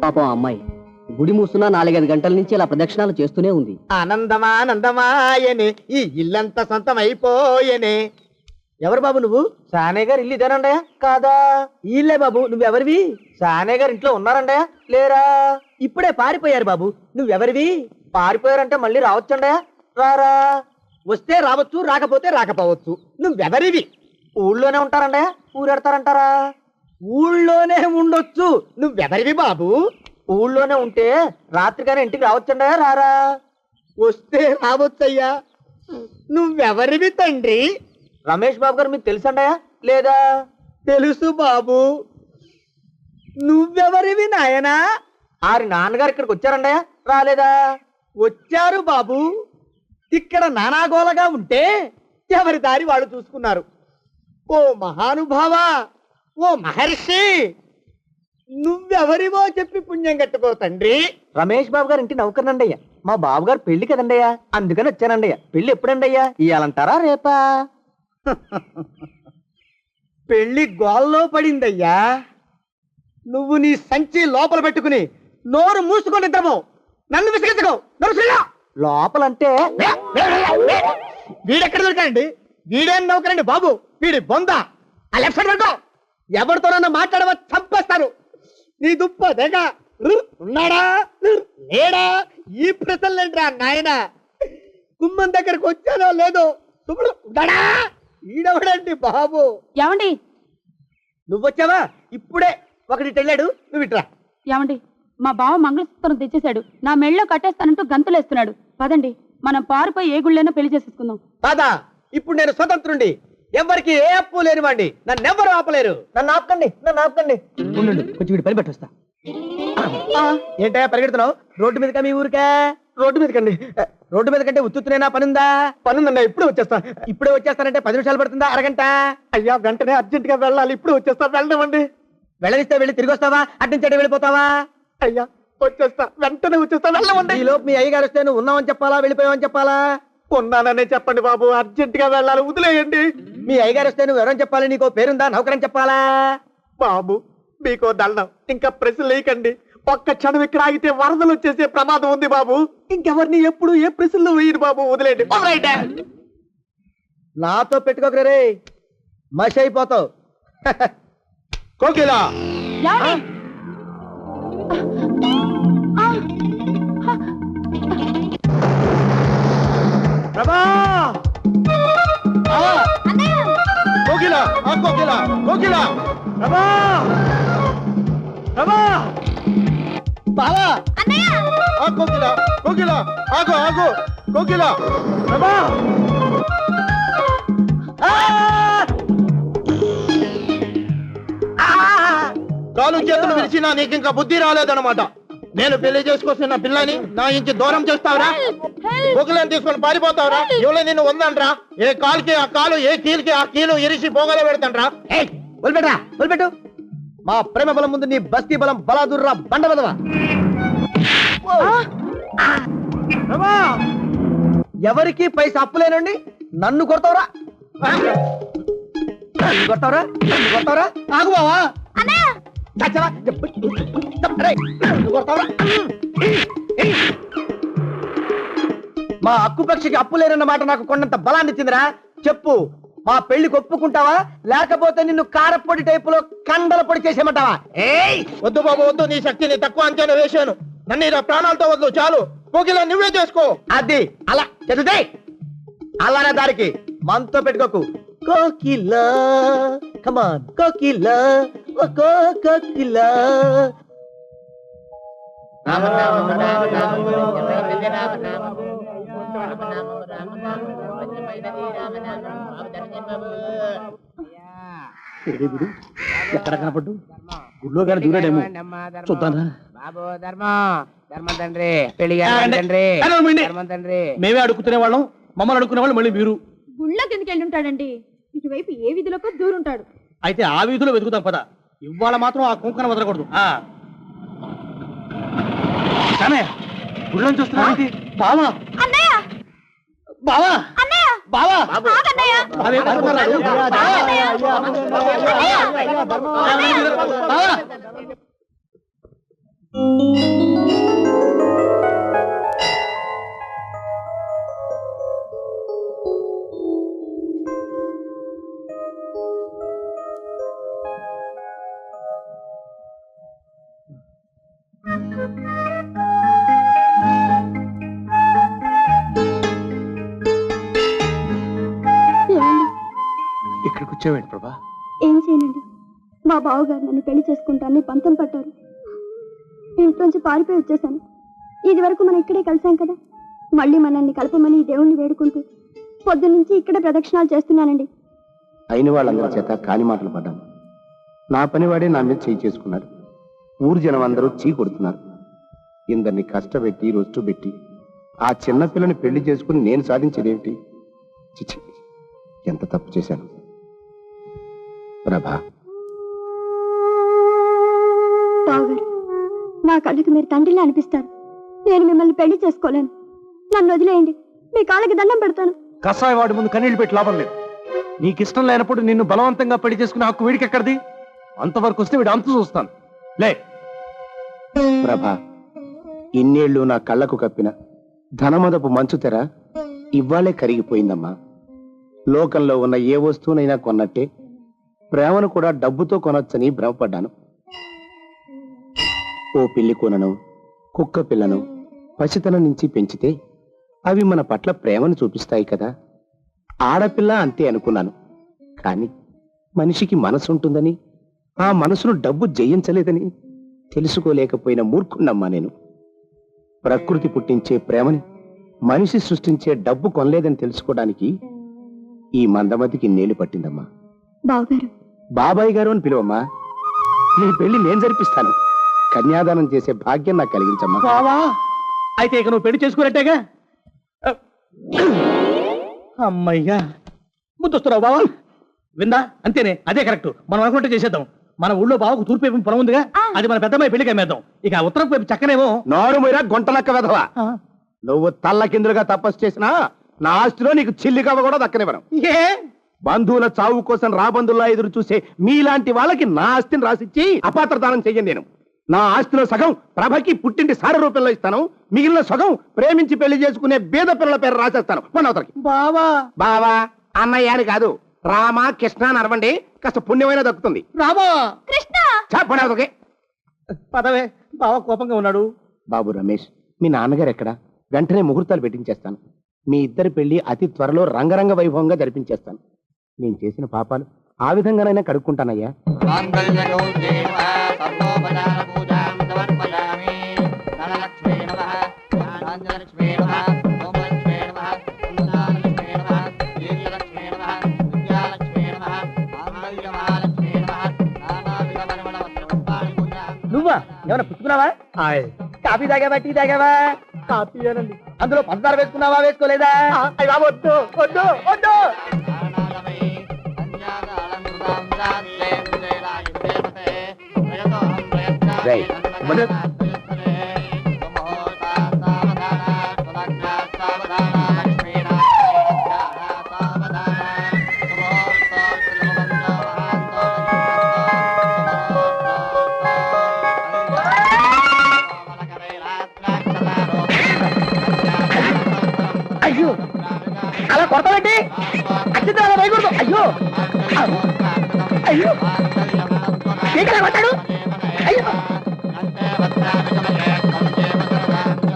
పాపం అమ్మాయి గుడి మూసున్నా 4-5 గంటల నుంచి ఇలా ప్రదక్షిణాలు చేస్తూనే ఉంది. ఆనందమానందమాయనే ఈ ఇల్లంతా సొంతం అయిపోయేనే. ఎవరు బాబు నువ్వు? సానయ్య గారు ఇల్లు ఇదేనండయా కాదా? ఇల్లే బాబు. నువ్వెవరివి? సానయ్య గారు ఇంట్లో ఉన్నారండయా లేరా? ఇప్పుడే పారిపోయారు బాబు. నువ్వెవరివి? పారిపోయారంటే మళ్ళీ రావచ్చండయా? రారా? వస్తే రావచ్చు, రాకపోతే రాకపోవచ్చు. నువ్వెవరివి? ఊళ్ళోనే ఉంటారండయా ఊరెడతారంటారా? ఊళ్ళోనే ఉండొచ్చు. నువ్వెవరివి బాబు? ఊళ్ళోనే ఉంటే రాత్రిగానే ఇంటికి రావచ్చండయా రారా? వస్తే రావచ్చయ్యా. నువ్వెవరివి తండ్రి? రమేష్ బాబు గారు మీకు తెలుసండయా లేదా? తెలుసు బాబు. నువ్వెవరివి నాయనా? ఆరి నాన్నగారు ఇక్కడికి వచ్చారండయా రాలేదా? వచ్చారు బాబు. ఇక్కడ నానాగోలగా ఉంటే ఎవరి దారి వాళ్ళు చూసుకున్నారు. ఓ మహానుభావా, ఓ మహర్షి, నువ్వెవరివో చెప్పి పుణ్యం కట్టుకో తండ్రి. రమేష్ బాబు గారు ఇంటి నౌకర్నండయ్యా. మా బాబు గారు పెళ్లి కదండయ్యా, అందుకని వచ్చానండయ్యా. పెళ్లి ఎప్పుడండయ్యా? ఇయ్యాలంటారా రేపా? పెళ్లి గోల్లో పడిందయ్యా. నువ్వు నీ సంచి లోపల పెట్టుకుని నోరు మూసుకొని నిద్రపో. నన్ను విసిగించుకో. లోపలంటే వీడెక్కడ దొరికాడండి? వీడేం నౌకరండి బాబు, వీడి బొంద. ఆ లెఫ్ట్ సైడ్ పెట్టుకో. ఎవరితోనన్నా మాట్లాడవా చంపేస్తారు. నీ దుప్ప దేగ ఉన్నాడా లేడా? ఈ ప్రశ్నలేంట్రా నాయన. గుమ్మం దగ్గరకు వచ్చానో లేదో ఉన్నాడా? ఈడవడండి బాబు. ఏమండి? నువ్వొచ్చావా? ఇప్పుడే ఒకటి వెళ్ళాడు. నువ్వు ఇట్రా. ఏమండి, మా బావ మంగళసూత్రం తెచ్చేశాడు. నా మెళ్ళో కట్టేస్తానంటూ గంతులేస్తున్నాడు. పదండి, మనం పారిపోయి ఏ గుళ్ళైనా పెళ్లి చేసేసుకుందాం. కాదా? ఇప్పుడు నేను స్వతంత్రుండి, ఎవరికి ఏ అప్పు లేనివ్వండి. నన్ను ఎవరు ఆపలేరు. నన్ను ఆపకండి, నన్ను ఆపకండి. ఉండు, కొంచెం వీడి పని పెట్టొస్తా. ఏంటయ్యా పరిగెడుతున్నావు? రోడ్డు మీదకా మీ ఊరికా? రోడ్డు మీదకండి. రోడ్డు మీద కంటే ఉత్తునేనా పనుందా? పనుందన్నా. ఇప్పుడే వచ్చేస్తా. ఇప్పుడే వచ్చేస్తానంటే 10 నిమిషాలు పడుతుందా? అరగంట? అయ్యా వెంటనే అర్జెంట్ గా వెళ్ళాలి. ఇప్పుడు వచ్చేస్తా. వెళ్ళనివ్వండి. వెళ్ళనిస్తే వెళ్ళి తిరిగి వస్తావా? అడ్డించండి వెళ్ళిపోతావా? అయ్యా వచ్చేస్తా, వెంటనే వచ్చేస్తా. వెళ్ళమండి. ఈ లోపు మీ అయ్యగారు వస్తే నువ్వు ఉన్నావని చెప్పాలా వెళ్ళిపోయావని చెప్పాలా? ఉన్నాననే చెప్పండి బాబు. అర్జెంట్ గా వెళ్ళాలి, వదిలేయండి. మీ అయ్యగారు వస్తే నువ్వు ఎవరని చెప్పాలి? నీకో పేరుందా? నౌకరని చెప్పాలా? బాబు మీకో దండం. ఇంకా ప్రశ్నలు వేయకండి. ఒక్క క్షణం ఇక్కడ ఆగితే వరదలు వచ్చేసే ప్రమాదం ఉంది బాబు. ఇంకెవరిని ఎప్పుడు ఏ ప్రశ్నలు వేయరు బాబు, వదిలేయండి. నాతో పెట్టుకోకరే, మషి అయిపోతావు. కోకిలా ప్రభా, కోకిలా కోకిలా కోకిలా ప్రభా, ప్రభా, బావా, కోకిలా కోకిలా ఆగు ఆగు కోకిలా ప్రభా. కాలు చేతులు విరిచినా నీకు ఇంకా బుద్ధి రాలేదన్నమాట. నేను పెళ్లి చేసుకొస్తున్న పిల్లని నా ఇంటి దూరం చేస్తావురా? బొగ్గులను తీసుకొని పారిపోతావురా? ఎవరో నిన్ను ఉందంట్రా. ఏ కాలుకి ఆ కాలు, ఏ కీలుకి ఆ కీలు ఇరిసి పోగల పెడతాంట్రా. వదిలిపెట్టరా, వదిలిపెట్టు. మా ప్రేమ బలం ముందు నీ బస్తీ బలం బలాదుర్రా బండ బలవా. ఎవరికి పైసా అప్పులేనండి నన్ను కొడతావురా? కొడతావురా? కొడతావురా? ఆగు బావా. మా అక్కుపక్షికి అప్పు లేరన్న మాట నాకు కొండంత బలాన్ని ఇచ్చిందిరా. చెప్పు, మా పెళ్లికి ఒప్పుకుంటావా లేకపోతే నిన్ను కారపొడి టైపులో కండల పొడి చేసేమంటావా? వద్దు బాబు వద్దు. నీ శక్తిని తక్కువ అంచనా వేశాను. నన్ను ఇలా ప్రాణాలతో వద్దు, చాలు. కోకిలా నువ్వే చేసుకో. అది అలా చదివితే అలానే దారికి మనతో పెట్టుకోకు. కోకిలా కమాన్ కోకిలా కోకిలా. ఎక్కడ కనపడ్డు? గుళ్ళో గారు దూరాడేమో, చూద్దాం. మేమే అడుగుతునే వాళ్ళం, మమ్మల్ని అడుక్కునే వాళ్ళు మళ్ళీ మీరు. గుళ్ళకి ఎందుకు వెళ్ళి ఉంటాడండి? ఇటువైపు ఏ వీధిలోకి దూరుంటాడు. అయితే ఆ వీధిలో వెతుకుతాం పద. ఇవాళ మాత్రం ఆ కుంకన వదలకూడదు. గుళ్ళని చూస్తున్నా బావా, బావా, బావా, ఇక్కడికి వచ్చావేంటి ప్రభా? ఏం చేయనండి, మా బావగారు నన్ను పెళ్లి చేసుకుంటానని పంతం పట్టారు. ఇంట్లోంచి పారిపోయి వచ్చేసాను. ఇది వరకు మనం ఇక్కడే కలిసాం కదా, మళ్ళీ మనల్ని కలపమని ఈ దేవుణ్ణి వేడుకుంటూ పొద్దున్నుంచి ఇక్కడే ప్రదక్షిణాలు చేస్తున్నానండి. అయిన వాళ్ళందరి చేత కాని మాటలు పడ్డాను. నా పనివాడే నా మీద చేయి చేసుకున్నాడు. ఊరు జనం అందరూ చీ కొడుతున్నారు. ఇందరిని కష్టపెట్టి రొస్టు పెట్టి ఆ చిన్న పిల్లని పెళ్లి చేసుకుని నేను సాధించేదేమిటి? చిచి, ఎంత తప్పు చేశాను. ప్రభా, బావగారు, నా కళ్ళకి మీరు తండ్రిలా అనిపిస్తారు. నేను మిమ్మల్ని పెళ్లి చేసుకోలేను. నన్ను వదిలేయండి, మీ కాళ్ళకి దండం పెడతాను. కషాయ వాడి ముందు కన్నీళ్లు పెట్టి లాభం లేదు. నీకిష్టం లేనప్పుడు నిన్ను బలవంతంగా పెళ్లి చేసుకునే హక్కు వీడికి ఎక్కడిది? అంతవరకు వస్తే వీడు అంతు చూస్తాను. లే ప్రభా, ఇన్నేళ్లు నా కళ్ళకు కప్పిన ధనమదపు మంచు తెర ఇవ్వాలే కరిగిపోయిందమ్మా. లోకంలో ఉన్న ఏ వస్తువునైనా కొన్నట్టే ప్రేమను కూడా డబ్బుతో కొనొచ్చని భ్రమపడ్డాను. ఓ పిల్లి కొనను, కుక్క పిల్లను పసితనం నుంచి పెంచితే అవి మన పట్ల ప్రేమను చూపిస్తాయి కదా. ఆడపిల్ల అంతే అనుకున్నాను. కానీ మనిషికి మనసు ఉంటుందని, ఆ మనసును డబ్బు జయించలేదని తెలుసుకోలేకపోయిన మూర్ఖున్నమ్మా నేను. ప్రకృతి పుట్టించే ప్రేమని మనిషి సృష్టించే డబ్బు కొనలేదని తెలుసుకోవడానికి ఈ మందమతికి నేలు పట్టిందమ్మా. బావగారు, బాబాయ్ గారు అని పిలువమ్మా. నీ పెళ్లి నేను జరిపిస్తాను. కన్యాదానం చేసే భాగ్యం నాకు కలిగించమ్మా. బావా, అయితే ఇక నువ్వు పెళ్లి చేసుకున్నట్టేగా? అమ్మయ్యా, ముద్దొస్తున్నావు బావా. విందా, అంతేనే, అదే కరెక్ట్. మనం అనుకుంటే చేసేద్దాం. మన ఊళ్ళో బావకు తూర్పు వైపు పొలం ఉందిగా, అది మన పెద్దమ్మాయి పెళ్లికి అమ్మేద్దాం. ఇక ఆ ఉత్తరం వైపు చక్కనేమో. నోరు మీరా గొంటలక్క వెధవా. నువ్వు తల్ల కిందులుగా తపస్సు చేసినా నా ఆస్తిలో నీకు చిల్లికవ్వ కూడా దక్కనివ్వను. ఏ బంధువుల చావు కోసం రాబంధుల్లా ఎదురు చూసే మీలాంటి వాళ్ళకి నా ఆస్తిని రాసిచ్చి అపాత్రదానం చెయ్యను నేను. నా ఆస్తిలో సగం ప్రభకి పుట్టింటి సార రూపంలో ఇస్తాను. మిగిలిన సగం ప్రేమించి పెళ్లి చేసుకునే బీద పిల్లల పేరు రాసేస్తాను. పొన్నవతలకి బావా. బావా అన్నయ్య అని కాదు, రామ కృష్ణ అని అరవండి, కాస్త పుణ్యమైన దక్కుతుంది. రామా, పొన్నవతలకి పదవే. బావ కోపంగా ఉన్నాడు. బాబు రమేష్, మీ నాన్నగారు ఎక్కడ? వెంటనే ముహూర్తాలు పెట్టించేస్తాను. మీ ఇద్దరి పెళ్లి అతి త్వరలో రంగరంగ వైభవంగా జరిపించేస్తాను. నేను చేసిన పాపాలు ఆ విధంగానైనా కడుక్కుంటానయ్యా. నువ్వా? ఏమైనా పుచ్చుకున్నావా? కాఫీ తాగావా, టీ తాగావా? కాఫీ అనండి. అందులో పంచదార వేసుకున్నావా, వేసుకోలేదా? అయ్యి బాబు, వద్దు వద్దు వద్దు. రేయ్, మొదలు. అయ్యో, అలా కొడతానండి. అత్యంత అలా వేయకూడదు. అయ్యో అయ్యో, ఏంటి అలా కొట్టాడు?